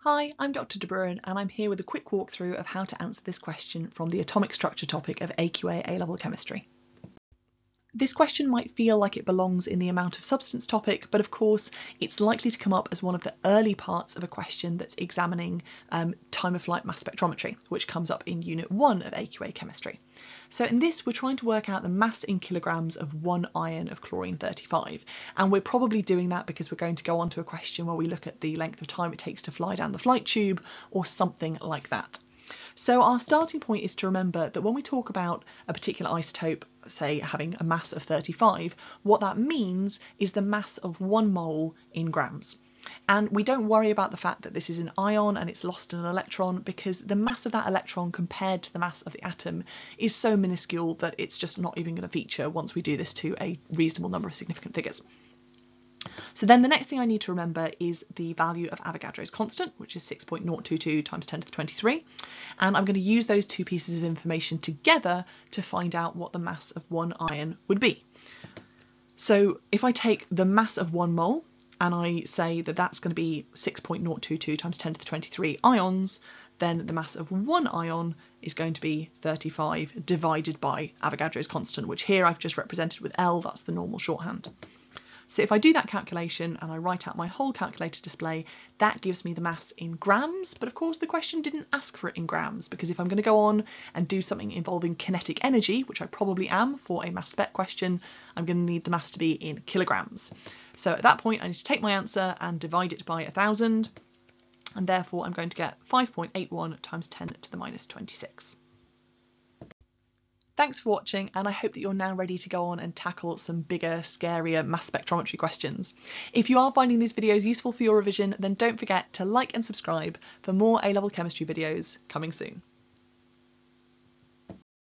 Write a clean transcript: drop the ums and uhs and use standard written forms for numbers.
Hi, I'm Dr. De Bruin and I'm here with a quick walkthrough of how to answer this question from the atomic structure topic of AQA A-level Chemistry. This question might feel like it belongs in the amount of substance topic, but of course it's likely to come up as one of the early parts of a question that's examining time of flight mass spectrometry, which comes up in Unit 1 of AQA Chemistry. So in this, we're trying to work out the mass in kilograms of 1 ion of chlorine-35, and we're probably doing that because we're going to go on to a question where we look at the length of time it takes to fly down the flight tube or something like that. So our starting point is to remember that when we talk about a particular isotope, say having a mass of 35, what that means is the mass of 1 mole in grams. And we don't worry about the fact that this is an ion and it's lost an electron, because the mass of that electron compared to the mass of the atom is so minuscule that it's just not even going to feature once we do this to a reasonable number of significant figures. So then the next thing I need to remember is the value of Avogadro's constant, which is 6.022 times 10 to the 23. And I'm going to use those two pieces of information together to find out what the mass of 1 ion would be. So if I take the mass of 1 mole and I say that that's going to be 6.022 times 10 to the 23 ions, then the mass of 1 ion is going to be 35 divided by Avogadro's constant, which here I've just represented with L, that's the normal shorthand. So if I do that calculation and I write out my whole calculator display, that gives me the mass in grams, but of course the question didn't ask for it in grams, because if I'm going to go on and do something involving kinetic energy, which I probably am for a mass spec question, I'm going to need the mass to be in kilograms. So at that point I need to take my answer and divide it by 1000, and therefore I'm going to get 5.81 times 10 to the minus 26. Thanks for watching, and I hope that you're now ready to go on and tackle some bigger, scarier mass spectrometry questions. If you are finding these videos useful for your revision, then don't forget to like and subscribe for more A-level chemistry videos coming soon.